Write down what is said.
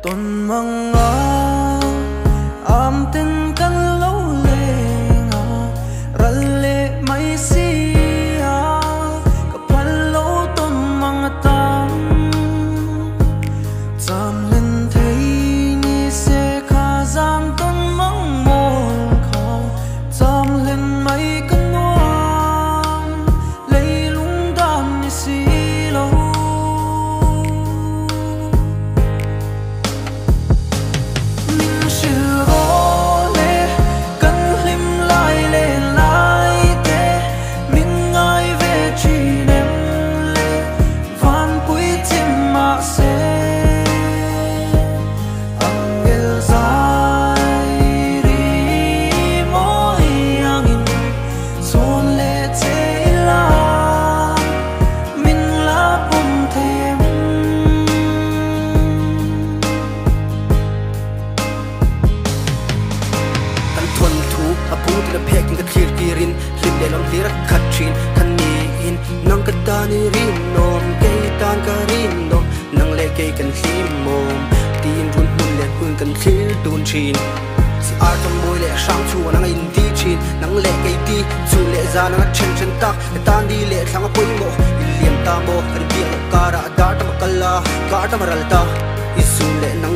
tuần măng ngã am tin căn lâu lệ ngà răn lệ mấy xì à gặp phần lâu tuần măng tam giảm lên thấy ni sẽ khá giảm tuần măng mòn khao giảm lên mấy căn noan lấy lung đam ni xì lâu khát chín khăn nhìn nang cái ta ni rin nom cây tan cả rin nom nang lệ cây cần khí mồm tin run hun lệ hun cần khí tuôn chín si ar trong môi lệ sang chua nang in đi chín nang lệ cây đi chu lệ ra nang chen chen tak cái tan đi lệ sang apoi mo liam ta mo kan biang ka ra da tam kala ka tam ral ta isu lệ